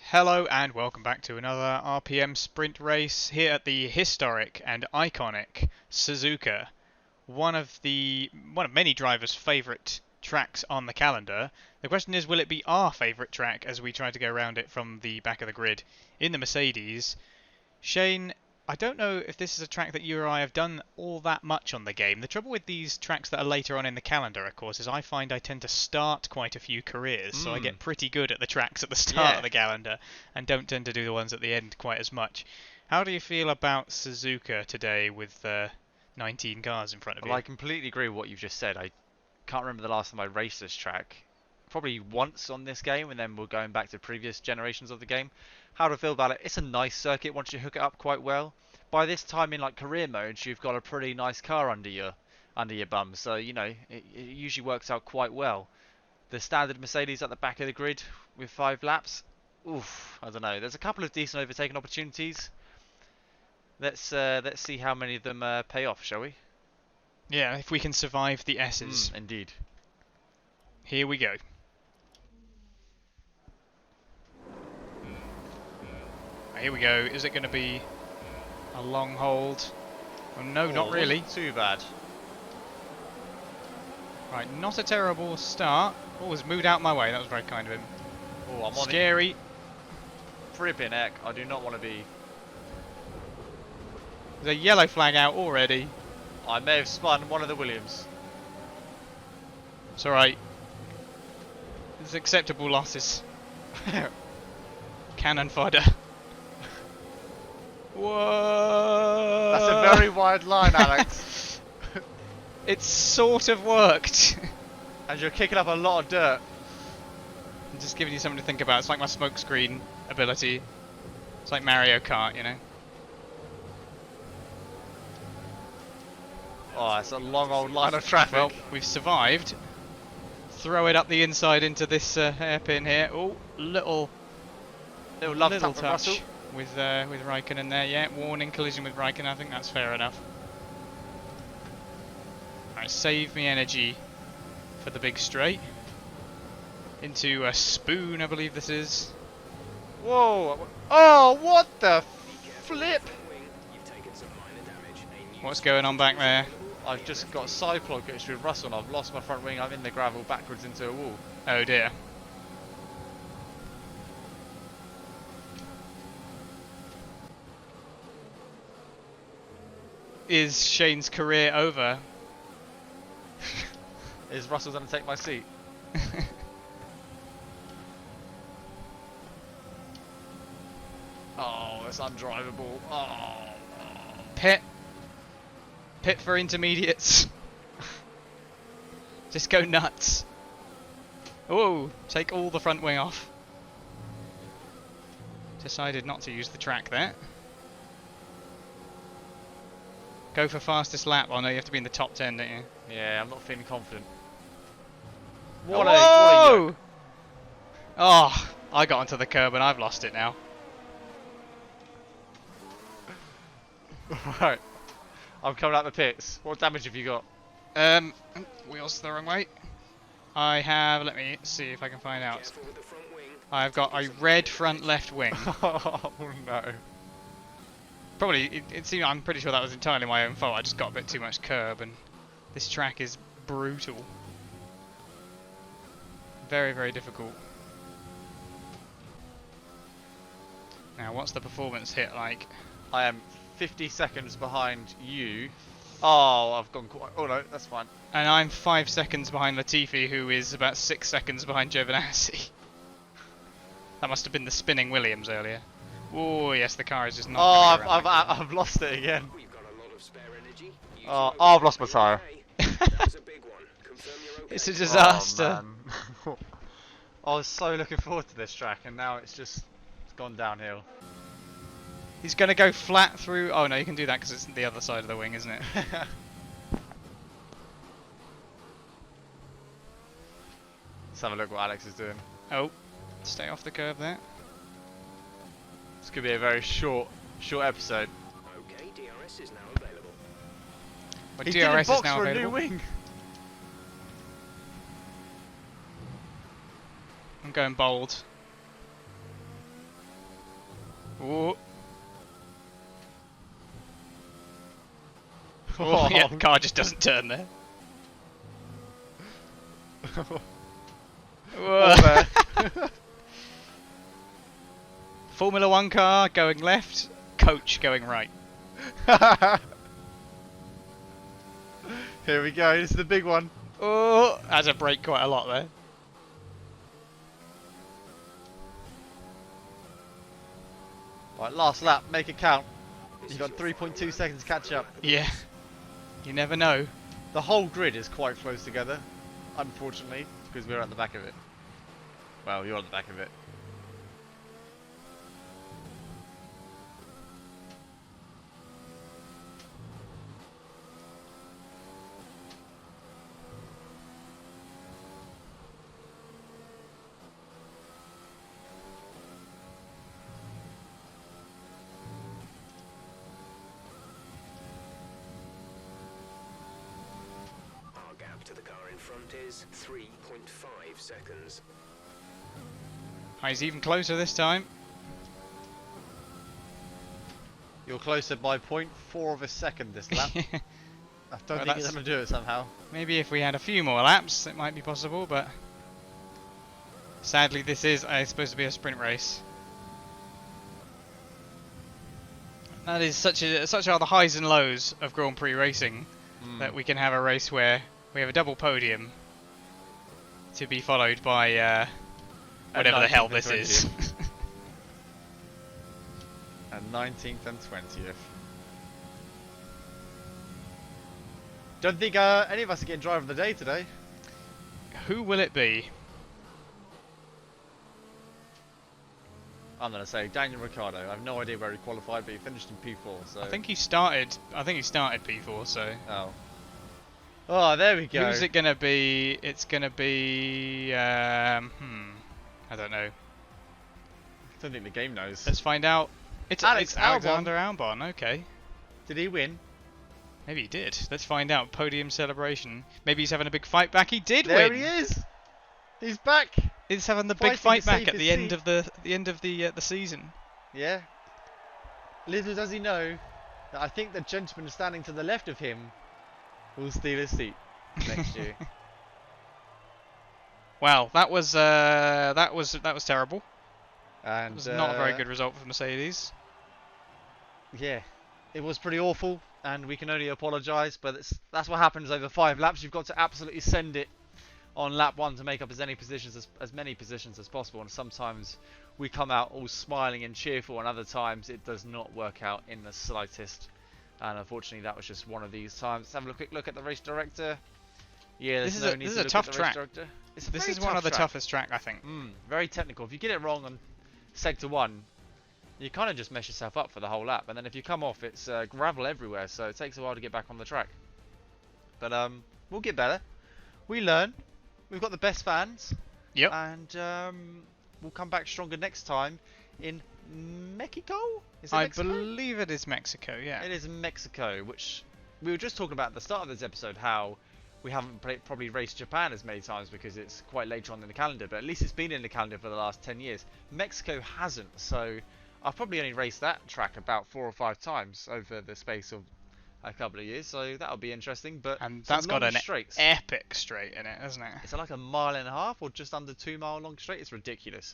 Hello and welcome back to another RPM sprint race here at the historic and iconic Suzuka, one of many drivers' favourite tracks on the calendar. The question is, will it be our favourite track as we try to go around it from the back of the grid in the Mercedes? Shane, I don't know if this is a track that you or I have done all that much on the game. The trouble with these tracks that are later on in the calendar, of course, is I find I tend to start quite a few careers, so I get pretty good at the tracks at the start of the calendar and don't tend to do the ones at the end quite as much. How do you feel about Suzuka today with 19 cars in front of you? Well, I completely agree with what you've just said. I can't remember the last time I raced this track. Probably once on this game, and then we're going back to previous generations of the game. How do I feel about it? It's a nice circuit once you hook it up quite well. By this time in like career modes, you've got a pretty nice car under your bum, so you know it usually works out quite well. The standard Mercedes at the back of the grid with 5 laps. Oof, I don't know. There's a couple of decent overtaking opportunities. Let's see how many of them pay off, shall we? Yeah, if we can survive the S's. Indeed. Here we go. Here we go. Is it going to be a long hold? Oh, no, not really. Too bad. Right, not a terrible start. Oh, was moved out my way. That was very kind of him. Oh, I'm on Scary. Frippin' heck. I do not want to be. There's a yellow flag out already. I may have spun one of the Williams. It's alright. It's acceptable losses. Cannon fodder. Whoa! That's a very wide line, Alex. It sort of worked. And you're kicking up a lot of dirt. I'm just giving you something to think about. It's like my smokescreen ability. It's like Mario Kart, you know. Oh, it's a long old line of traffic. Well, we've survived. Throw it up the inside into this hairpin here. Oh, little love tap from touch Russell. with Raikkonen there. Yeah, warning collision with Raikkonen. I think that's fair enough. Alright, save me energy for the big straight. Into a spoon, I believe this is. Whoa! Oh, what the flip! What's going on back there? I've just got a side plug issue with Russell and I've lost my front wing. I'm in the gravel backwards into a wall. Oh dear. Is Shane's career over? Is Russell going to take my seat? Oh, it's undrivable. Oh. Pit for intermediates. Just go nuts. Oh, take all the front wing off. Decided not to use the track there. Go for fastest lap. Oh no, you have to be in the top 10, don't you? Yeah, I'm not feeling confident. What a yoke. Oh, I got onto the curb and I've lost it now. Right. I'm coming out the pits. What damage have you got? Wheels the wrong way. I have, let me see if I can find out. I've got a red front left wing. Oh no. Probably, I'm pretty sure that was entirely my own fault. I just got a bit too much curb and this track is brutal. Very, very difficult. Now, what's the performance hit like? I am 50 seconds behind you. Oh, I've gone quite... Oh no, that's fine. And I'm 5 seconds behind Latifi, who is about 6 seconds behind Giovinazzi. That must have been the spinning Williams earlier. Oh yes, the car is just not. Oh, I've lost it again. Oh, I've lost my tyre. It's a disaster. Oh, I was so looking forward to this track, and now it's gone downhill. He's going to go flat through. Oh no, you can do that because it's the other side of the wing, isn't it? Let's have a look what Alex is doing. Oh, stay off the curve there. This could be a very short episode. Okay, DRS is now available. But He DRS did a is box now for available. a new wing. I'm going bold. Ooh. Oh, yeah, the car just doesn't turn there. All there. Formula 1 car going left, coach going right. Here we go, this is the big one. Oh, has a brake quite a lot there. Right, last lap, make it count. You've got 3.2 seconds to catch up. Yeah, you never know. The whole grid is quite close together, unfortunately, because we're at the back of it. Well, you're on the back of it. Our gap to the car in front is 3.5 seconds. He's even closer this time. You're closer by 0.4 of a second this lap. I don't Well, think he's going to do it somehow. Maybe if we had a few more laps, it might be possible, but sadly, this is supposed to be a sprint race. That is such are the highs and lows of Grand Prix racing that we can have a race where we have a double podium to be followed by whatever the hell this is. And 19th and 20th. Don't think any of us are getting driver of the day today. Who will it be? I'm gonna say Daniel Ricciardo. I have no idea where he qualified, but he finished in P4. So I think he started P4. So. Oh, there we go. Who's it gonna be? It's gonna be. I don't know. I don't think the game knows. Let's find out. It's Alexander Albon. Okay. Did he win? Maybe he did. Let's find out. Podium celebration. Maybe he's having a big fight back. He did there win. There he is. He's back. He's having the big fight back at the end of the season. Yeah. Little does he know that I think the gentleman standing to the left of him will steal his seat next year. Wow, that was terrible. And it was not a very good result for Mercedes. Yeah, it was pretty awful, and we can only apologise. But that's what happens over 5 laps. You've got to absolutely send it on lap 1 to make up as many positions as possible. And sometimes we come out all smiling and cheerful, and other times it does not work out in the slightest. And unfortunately, that was just one of these times. Let's have a quick look at the race director. Yeah, this is a tough track. This is one of the toughest track, I think. Very technical. If you get it wrong on sector 1, you kind of just mess yourself up for the whole lap. And then if you come off, it's gravel everywhere, so it takes a while to get back on the track. But we'll get better. We learn. We've got the best fans. Yep. And we'll come back stronger next time in Mexico? Is it I Mexico? believe it is Mexico, yeah. It is Mexico, which we were just talking about at the start of this episode, how we haven't probably raced Japan as many times because it's quite later on in the calendar, but at least it's been in the calendar for the last 10 years. Mexico hasn't, so I've probably only raced that track about 4 or 5 times over the space of a couple of years, so that'll be interesting. But and that's got an epic straight in it, hasn't it? It's like a 1.5 mile or just under 2 mile long straight. It's ridiculous.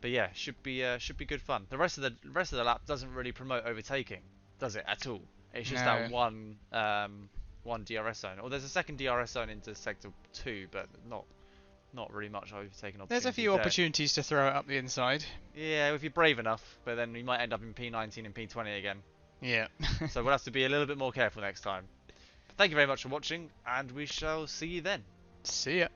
But yeah, should be good fun. The rest of the lap doesn't really promote overtaking, does it at all? It's just that one DRS zone. Or there's a second DRS zone into sector 2, but not really much overtaking. There's a few opportunities to throw it up the inside. Yeah, if you're brave enough, but then we might end up in P19 and P20 again. Yeah. So we'll have to be a little bit more careful next time. But thank you very much for watching, and we shall see you then. See ya.